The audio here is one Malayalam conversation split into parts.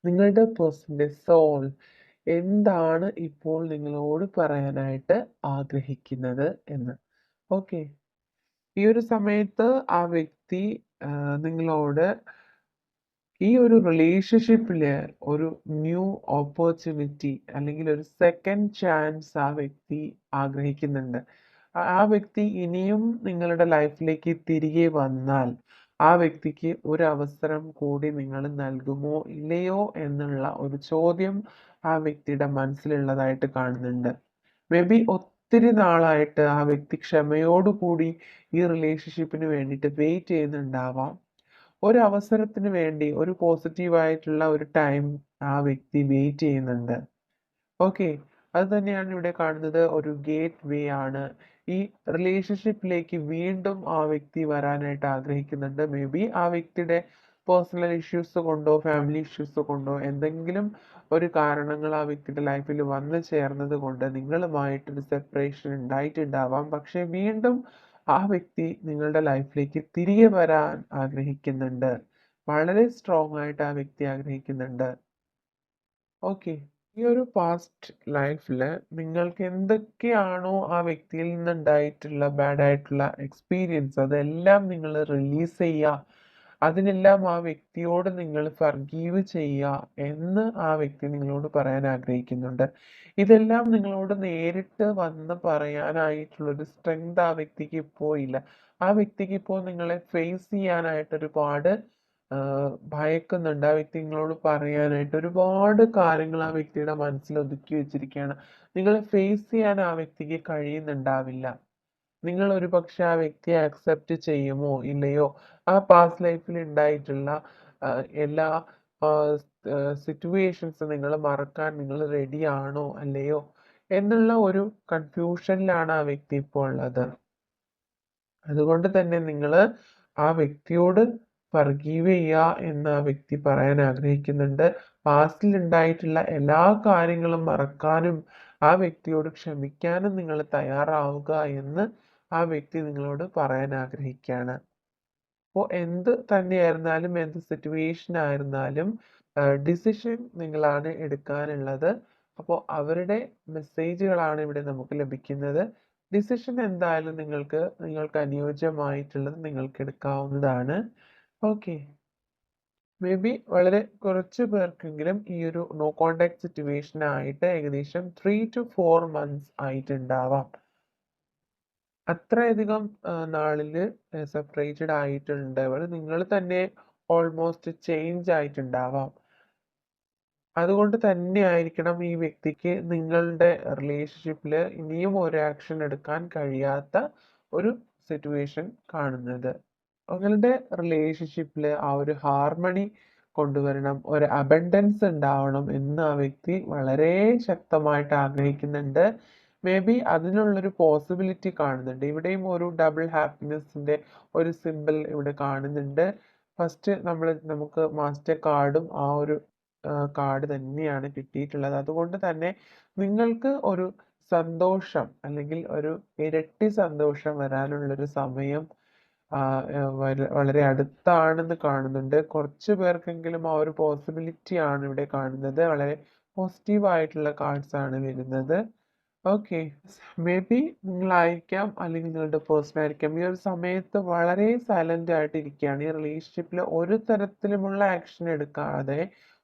നിങ്ങളുടെ പേഴ്സന്റെ സോൾ എന്താണ് ഇപ്പോൾ നിങ്ങളോട് പറയാനായിട്ട് ആഗ്രഹിക്കുന്നത് എന്ന്. ഓക്കെ. ഈ ഒരു സമയത്ത് ആ വ്യക്തി നിങ്ങളോട് ഈ ഒരു റിലേഷൻഷിപ്പില് ഒരു ന്യൂ ഓപ്പർച്യൂണിറ്റി അല്ലെങ്കിൽ ഒരു സെക്കൻഡ് ചാൻസ് ആ വ്യക്തി ആഗ്രഹിക്കുന്നുണ്ട്. ആ വ്യക്തി ഇനിയും നിങ്ങളുടെ ലൈഫിലേക്ക് തിരികെ വന്നാൽ ആ വ്യക്തിക്ക് ഒരു അവസരം കൂടി നിങ്ങൾ നൽകുമോ ഇല്ലയോ എന്നുള്ള ഒരു ചോദ്യം ആ വ്യക്തിയുടെ മനസ്സിലുള്ളതായിട്ട് കാണുന്നുണ്ട്. മേ ബി ഒത്തിരി നാളായിട്ട് ആ വ്യക്തി ക്ഷമയോടുകൂടി ഈ റിലേഷൻഷിപ്പിന് വേണ്ടിയിട്ട് വെയിറ്റ് ചെയ്യുന്നുണ്ടാവാം. ഒരു അവസരത്തിന് വേണ്ടി ഒരു പോസിറ്റീവായിട്ടുള്ള ഒരു ടൈം ആ വ്യക്തി വെയിറ്റ് ചെയ്യുന്നുണ്ട്. ഓക്കെ. അത് തന്നെയാണ് ഇവിടെ കാണുന്നത്. ഒരു ഗേറ്റ് വേ ആണ്. ഈ റിലേഷൻഷിപ്പിലേക്ക് വീണ്ടും ആ വ്യക്തി വരാനായിട്ട് ആഗ്രഹിക്കുന്നുണ്ട്. മേ ബി ആ വ്യക്തിയുടെ പേഴ്സണൽ ഇഷ്യൂസ് കൊണ്ടോ ഫാമിലി ഇഷ്യൂസ് കൊണ്ടോ എന്തെങ്കിലും ഒരു കാരണങ്ങൾ ആ വ്യക്തിയുടെ ലൈഫിൽ വന്നു ചേർന്നത് കൊണ്ട് നിങ്ങളുമായിട്ടൊരു സെപ്പറേഷൻ ഉണ്ടായിട്ടുണ്ടാവാം. പക്ഷെ വീണ്ടും ആ വ്യക്തി നിങ്ങളുടെ ലൈഫിലേക്ക് തിരികെ വരാൻ ആഗ്രഹിക്കുന്നുണ്ട്. വളരെ സ്ട്രോങ് ആയിട്ട് ആ വ്യക്തി ആഗ്രഹിക്കുന്നുണ്ട്. ഓക്കെ. ഈ ഒരു പാസ്റ്റ് ലൈഫില് നിങ്ങൾക്ക് എന്തൊക്കെയാണോ ആ വ്യക്തിയിൽ നിന്നുണ്ടായിട്ടുള്ള ബാഡ് ആയിട്ടുള്ള എക്സ്പീരിയൻസ് അതെല്ലാം നിങ്ങൾ റിലീസ് ചെയ്യുക. അതിനെല്ലാം ആ വ്യക്തിയോട് നിങ്ങൾ ഫർഗീവ് ചെയ്യുക എന്ന് ആ വ്യക്തി നിങ്ങളോട് പറയാൻ ആഗ്രഹിക്കുന്നുണ്ട്. ഇതെല്ലാം നിങ്ങളോട് നേരിട്ട് വന്ന് പറയാനായിട്ടുള്ളൊരു സ്ട്രെങ്ത് ആ വ്യക്തിക്ക് ഇപ്പോൾ ഇല്ല. ആ വ്യക്തിക്ക് ഇപ്പോൾ നിങ്ങളെ ഫേസ് ചെയ്യാനായിട്ട് ഒരുപാട് ഭയക്കുന്നുണ്ട്. ആ വ്യക്തി നിങ്ങളോട് പറയാനായിട്ട് ഒരുപാട് കാര്യങ്ങൾ ആ വ്യക്തിയുടെ മനസ്സിൽ ഒതുക്കി വെച്ചിരിക്കുകയാണ്. നിങ്ങളെ ഫേസ് ചെയ്യാൻ ആ വ്യക്തിക്ക് കഴിയുന്നുണ്ടാവില്ല. നിങ്ങൾ ഒരു പക്ഷെ ആ വ്യക്തിയെ അക്സെപ്റ്റ് ചെയ്യുമോ ഇല്ലയോ, ആ പാസ്റ്റ് ലൈഫിൽ ഉണ്ടായിട്ടുള്ള എല്ലാ സിറ്റുവേഷൻസ് നിങ്ങൾ മറക്കാൻ നിങ്ങൾ റെഡി ആണോ അല്ലയോ എന്നുള്ള ഒരു കൺഫ്യൂഷനിലാണ് ആ വ്യക്തി ഇപ്പോൾ ഉള്ളത്. അതുകൊണ്ട് തന്നെ നിങ്ങൾ ആ വ്യക്തിയോട് ഫർഗീവ് ചെയ്യുക എന്ന് ആ വ്യക്തി പറയാൻ ആഗ്രഹിക്കുന്നുണ്ട്. പാസ്റ്റിൽ ഉണ്ടായിട്ടുള്ള എല്ലാ കാര്യങ്ങളും മറക്കാനും ആ വ്യക്തിയോട് ക്ഷമിക്കാനും നിങ്ങൾ തയ്യാറാവുക എന്ന് ആ വ്യക്തി നിങ്ങളോട് പറയാൻ ആഗ്രഹിക്കുകയാണ്. അപ്പോൾ എന്ത് തന്നെയായിരുന്നാലും എന്ത് സിറ്റുവേഷൻ ആയിരുന്നാലും ഡിസിഷൻ നിങ്ങളാണ് എടുക്കാനുള്ളത്. അപ്പോൾ അവരുടെ മെസ്സേജുകളാണ് ഇവിടെ നമുക്ക് ലഭിക്കുന്നത്. ഡിസിഷൻ എന്തായാലും നിങ്ങൾക്ക് അനുയോജ്യമായിട്ടുള്ളത് നിങ്ങൾക്ക് എടുക്കാവുന്നതാണ്. ഓക്കെ. മേ ബി വളരെ കുറച്ച് പേർക്കെങ്കിലും ഈ ഒരു നോ കോണ്ടാക്ട് സിറ്റുവേഷൻ ആയിട്ട് ഏകദേശം 3 to 4 months ആയിട്ടുണ്ടാവാം. അത്രയധികം നാളില് സെപ്പറേറ്റഡ് ആയിട്ടുണ്ടവർ നിങ്ങൾ തന്നെ ഓൾമോസ്റ്റ് ചേഞ്ച് ആയിട്ടുണ്ടാവാം. അതുകൊണ്ട് തന്നെ ആയിരിക്കണം ഈ വ്യക്തിക്ക് നിങ്ങളുടെ റിലേഷൻഷിപ്പിൽ ഇനിയും ഒരു ആക്ഷൻ എടുക്കാൻ കഴിയാത്ത ഒരു സിറ്റുവേഷൻ കാണുന്നത്. നിങ്ങളുടെ റിലേഷൻഷിപ്പിൽ ആ ഒരു ഹാർമണി കൊണ്ടുവരണം, ഒരു അബൻഡൻസ് ഉണ്ടാവണം എന്ന് ആ വ്യക്തി വളരെ ശക്തമായിട്ട് ആഗ്രഹിക്കുന്നുണ്ട്. മേ ബി അതിനുള്ളൊരു പോസിബിലിറ്റി കാണുന്നുണ്ട്. ഇവിടെയും ഒരു ഡബിൾ ഹാപ്പിനെസ്സിന്റെ ഒരു സിമ്പിൾ ഇവിടെ കാണുന്നുണ്ട്. ഫസ്റ്റ് നമുക്ക് മാസ്റ്റർ കാർഡും ആ ഒരു കാർഡ് തന്നെയാണ് കിട്ടിയിട്ടുള്ളത്. അതുകൊണ്ട് തന്നെ നിങ്ങൾക്ക് ഒരു സന്തോഷം അല്ലെങ്കിൽ ഒരു ഇരട്ടി സന്തോഷം വരാനുള്ളൊരു സമയം വളരെ അടുത്താണെന്ന് കാണുന്നുണ്ട്. കുറച്ച് പേർക്കെങ്കിലും ആ ഒരു പോസിബിലിറ്റി ആണ് ഇവിടെ കാണുന്നത്. വളരെ പോസിറ്റീവ് ആയിട്ടുള്ള കാർഡ്സ് ആണ് വരുന്നത്. ഓക്കെ. മേ ബി നിങ്ങളായിരിക്കാം അല്ലെങ്കിൽ നിങ്ങളുടെ പേഴ്സൺ ആയിരിക്കാം ഈ ഒരു സമയത്ത് വളരെ സൈലന്റ് ആയിട്ട് ഇരിക്കുകയാണ്. ഈ റിലേഷൻഷിപ്പിൽ ഒരു തരത്തിലുമുള്ള ആക്ഷൻ എടുക്കാതെ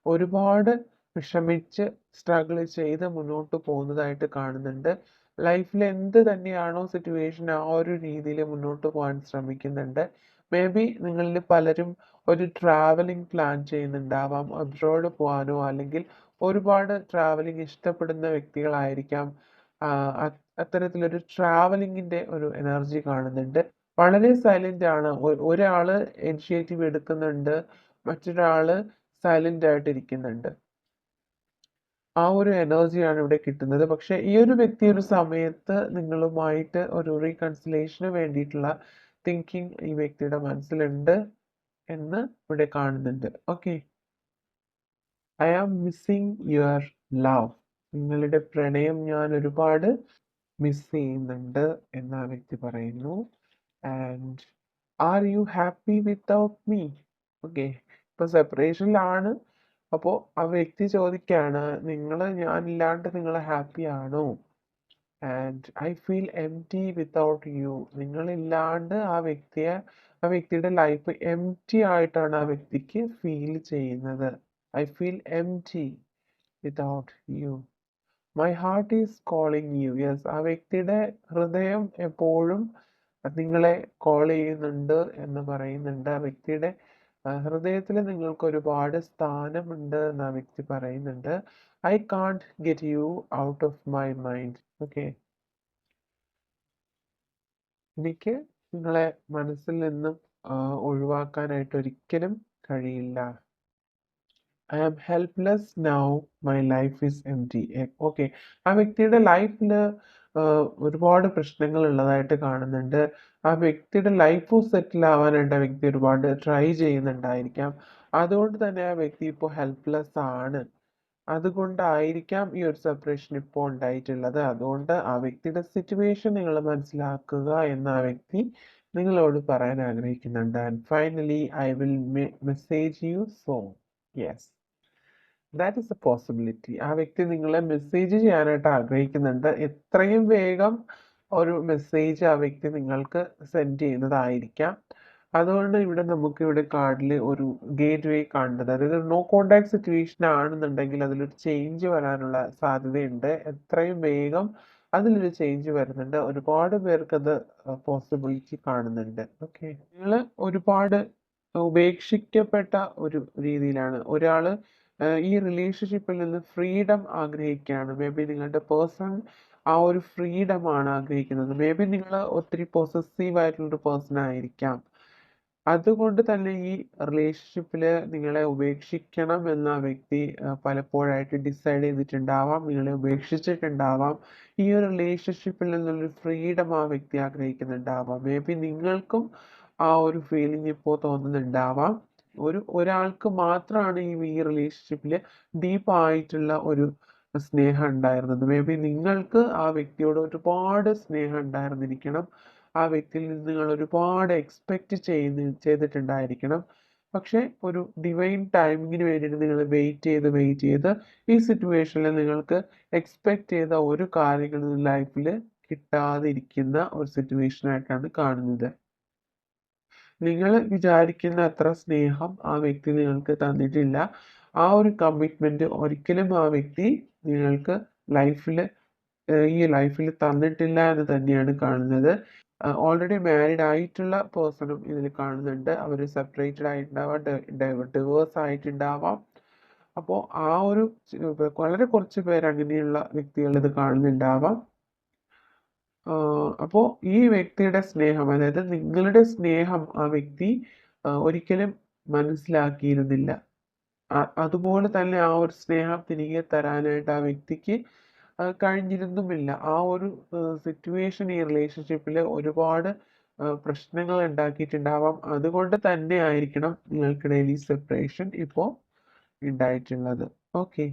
ഒരുപാട് വിഷമിച്ച് സ്ട്രഗിൾ ചെയ്ത് മുന്നോട്ട് പോകുന്നതായിട്ട് കാണുന്നുണ്ട്. ലൈഫിൽ എന്ത് തന്നെയാണോ സിറ്റുവേഷൻ ആ ഒരു രീതിയിൽ മുന്നോട്ട് പോകാൻ ശ്രമിക്കുന്നുണ്ട്. മേ ബി നിങ്ങളിൽ പലരും ഒരു ട്രാവലിംഗ് പ്ലാൻ ചെയ്യുന്നുണ്ടാവാം. അബ്രോഡ് പോകാനോ അല്ലെങ്കിൽ ഒരുപാട് ട്രാവലിംഗ് ഇഷ്ടപ്പെടുന്ന വ്യക്തികളായിരിക്കാം. അത്തരത്തിലൊരു ട്രാവലിംഗിന്റെ ഒരു എനർജി കാണുന്നുണ്ട്. വളരെ സൈലന്റ് ആണ്. ഒരാള് ഇനിഷ്യേറ്റീവ് എടുക്കുന്നുണ്ട്, മറ്റൊരാള് സൈലന്റ് ആയിട്ട് ഇരിക്കുന്നുണ്ട്. ആ ഒരു എനർജിയാണ് ഇവിടെ കിട്ടുന്നത്. പക്ഷെ ഈ ഒരു വ്യക്തി ഒരു സമയത്ത് നിങ്ങളുമായിട്ട് ഒരു റീകൺസിലേഷന് വേണ്ടിയിട്ടുള്ള തിങ്കിങ് ഈ വ്യക്തിയുടെ മനസ്സിലുണ്ട് എന്ന് ഇവിടെ കാണുന്നുണ്ട്. Okay. I am missing your love. നിങ്ങളുടെ പ്രണയം ഞാൻ ഒരുപാട് മിസ് ചെയ്യുന്നുണ്ട് എന്ന് ആ വ്യക്തി പറയുന്നു. And are you happy without me? Okay. ഇപ്പൊ സെപ്പറേഷനിലാണ്. അപ്പോൾ ആ വ്യക്തി ചോദിക്കുകയാണ്, ഞാനില്ലാണ്ട് നിങ്ങൾ ഹാപ്പി ആണോ? And I feel empty without you. നിങ്ങളില്ലാണ്ട് ആ വ്യക്തിയുടെ ലൈഫ് എംപ്റ്റി ആയിട്ടാണ് ആ വ്യക്തിക്ക് ഫീൽ ചെയ്യുന്നത്. I feel empty without you. My heart is calling you. Yes, ആ വ്യക്തിയുടെ ഹൃദയം എപ്പോഴും നിങ്ങളെ കോൾ ചെയ്യുന്നുണ്ട് എന്ന് പറയുന്നുണ്ട്. ആ വ്യക്തിയുടെ ഹൃദയത്തിൽ നിങ്ങൾക്ക് ഒരുപാട് സ്ഥാനമുണ്ട് എന്ന് ആ വ്യക്തി പറയുന്നുണ്ട്. I can't get you out of my mind. Okay, എനിക്ക് നിങ്ങളെ മനസ്സിൽ നിന്നും ഒഴിവാക്കാനായിട്ട് ഒരിക്കലും കഴിയില്ല. I am helpless now, my life is empty. Okay, ആ വ്യക്തിയുടെ ലൈഫിൽ ഒരുപാട് പ്രശ്നങ്ങൾ ഉള്ളതായിട്ട് കാണുന്നുണ്ട്. ആ വ്യക്തിയുടെ ലൈഫ് സെറ്റിൽ ആവാനായിട്ട് ആ വ്യക്തി ഒരുപാട് ട്രൈ ചെയ്യുന്നുണ്ടായിരിക്കാം. അതുകൊണ്ട് തന്നെ ആ വ്യക്തി ഇപ്പോൾ ഹെൽപ്ലെസ് ആണ്. അതുകൊണ്ടായിരിക്കാം ഈ ഒരു സെപ്പറേഷൻ ഇപ്പോൾ ഉണ്ടായിട്ടുള്ളത്. അതുകൊണ്ട് ആ വ്യക്തിയുടെ സിറ്റുവേഷൻ നിങ്ങൾ മനസ്സിലാക്കുക എന്ന് ആ വ്യക്തി നിങ്ങളോട് പറയാൻ ആഗ്രഹിക്കുന്നുണ്ട്. And finally I will message U zone. Yes, that is A possibility. ആ വ്യക്തി നിങ്ങളെ മെസ്സേജ് ചെയ്യാനായിട്ട് ആഗ്രഹിക്കുന്നുണ്ട്. എത്രയും വേഗം ഒരു മെസ്സേജ് ആ വ്യക്തി നിങ്ങൾക്ക് സെൻഡ് ചെയ്യുന്നതായിരിക്കാം. അതുകൊണ്ട് ഇവിടെ കാർഡിൽ ഒരു ഗേറ്റ് വേ കാണുന്നത്, അതായത് നോ കോണ്ടാക്ട് സിറ്റുവേഷൻ ആണെന്നുണ്ടെങ്കിൽ അതിലൊരു ചേഞ്ച് വരാനുള്ള സാധ്യതയുണ്ട്. എത്രയും വേഗം അതിലൊരു ചേഞ്ച് വരുന്നുണ്ട്. ഒരുപാട് പേർക്കത് പോസിബിലിറ്റി കാണുന്നുണ്ട്. ഓക്കെ, നിങ്ങൾ ഒരുപാട് ഉപേക്ഷിക്കപ്പെട്ട ഒരു രീതിയിലാണ്. ഒരാള് ഈ റിലേഷൻഷിപ്പിൽ നിന്ന് ഫ്രീഡം ആഗ്രഹിക്കുകയാണ്. മേ ബി നിങ്ങളുടെ പേഴ്സൺ ആ ഒരു ഫ്രീഡം ആണ് ആഗ്രഹിക്കുന്നത്. മേ ബി നിങ്ങൾ ഒത്തിരി പൊസസീവ് ആയിട്ടുള്ളൊരു പേഴ്സൺ ആയിരിക്കാം. അതുകൊണ്ട് തന്നെ ഈ റിലേഷൻഷിപ്പിൽ നിങ്ങളെ ഉപേക്ഷിക്കണം എന്ന ആ വ്യക്തി പലപ്പോഴായിട്ട് ഡിസൈഡ് ചെയ്തിട്ടുണ്ടാവാം, നിങ്ങളെ ഉപേക്ഷിച്ചിട്ടുണ്ടാവാം. ഈ ഒരു റിലേഷൻഷിപ്പിൽ നിന്നുള്ളൊരു ഫ്രീഡം ആ വ്യക്തി ആഗ്രഹിക്കുന്നുണ്ടാവാം. മേ ബി നിങ്ങൾക്കും ആ ഒരു ഫീലിംഗ് ഇപ്പോൾ തോന്നുന്നുണ്ടാവാം. ഒരാൾക്ക് മാത്രമാണ് ഈ റിലേഷൻഷിപ്പിൽ ഡീപ്പായിട്ടുള്ള ഒരു സ്നേഹം ഉണ്ടായിരുന്നത്. മേ ബി നിങ്ങൾക്ക് ആ വ്യക്തിയോട് ഒരുപാട് സ്നേഹം ഉണ്ടായിരുന്നിരിക്കണം. ആ വ്യക്തിയിൽ നിന്ന് നിങ്ങൾ ഒരുപാട് എക്സ്പെക്റ്റ് ചെയ്തിട്ടുണ്ടായിരിക്കണം. പക്ഷേ ഒരു ഡിവൈൻ ടൈമിങ്ങിന് വേണ്ടിയിട്ട് നിങ്ങൾ വെയിറ്റ് ചെയ്ത് ഈ സിറ്റുവേഷനിൽ നിങ്ങൾക്ക് എക്സ്പെക്റ്റ് ചെയ്ത ഒരു കാര്യങ്ങളും ലൈഫിൽ കിട്ടാതിരിക്കുന്ന ഒരു സിറ്റുവേഷനായിട്ടാണ് കാണുന്നത്. നിങ്ങൾ വിചാരിക്കുന്ന അത്ര സ്നേഹം ആ വ്യക്തി നിങ്ങൾക്ക് തന്നിട്ടില്ല. ആ ഒരു കമ്മിറ്റ്മെന്റ് ഒരിക്കലും ആ വ്യക്തി നിങ്ങൾക്ക് ഈ ലൈഫിൽ തന്നിട്ടില്ല എന്ന് തന്നെയാണ് കാണുന്നത്. ഓൾറെഡി മാരീഡ് ആയിട്ടുള്ള പേഴ്സണും ഇതിൽ കാണുന്നുണ്ട്. അവർ സെപ്പറേറ്റഡ് ആയിട്ടുണ്ടാവാം, ഡിവോഴ്സ് ആയിട്ടുണ്ടാവാം. അപ്പോൾ വളരെ കുറച്ച് പേര് അങ്ങനെയുള്ള വ്യക്തികൾ ഇത് കാണുന്നുണ്ടാവാം. അപ്പോൾ ഈ വ്യക്തിയുടെ സ്നേഹം, അതായത് നിങ്ങളുടെ സ്നേഹം ആ വ്യക്തി ഒരിക്കലും മനസ്സിലാക്കിയിരുന്നില്ല. അതുപോലെ തന്നെ ആ ഒരു സ്നേഹം തിരികെ തരാനായിട്ട് ആ വ്യക്തിക്ക് കഴിഞ്ഞിരുന്നുമില്ല. ആ ഒരു സിറ്റുവേഷൻ ഈ റിലേഷൻഷിപ്പിൽ ഒരുപാട് പ്രശ്നങ്ങൾ ഉണ്ടാക്കിയിട്ടുണ്ടാവാം. അതുകൊണ്ട് തന്നെ ആയിരിക്കണം നിങ്ങൾക്കിടയിൽ ഈ സെപ്പറേഷൻ ഇപ്പോൾ ഉണ്ടായിട്ടുള്ളത്. ഓക്കെ.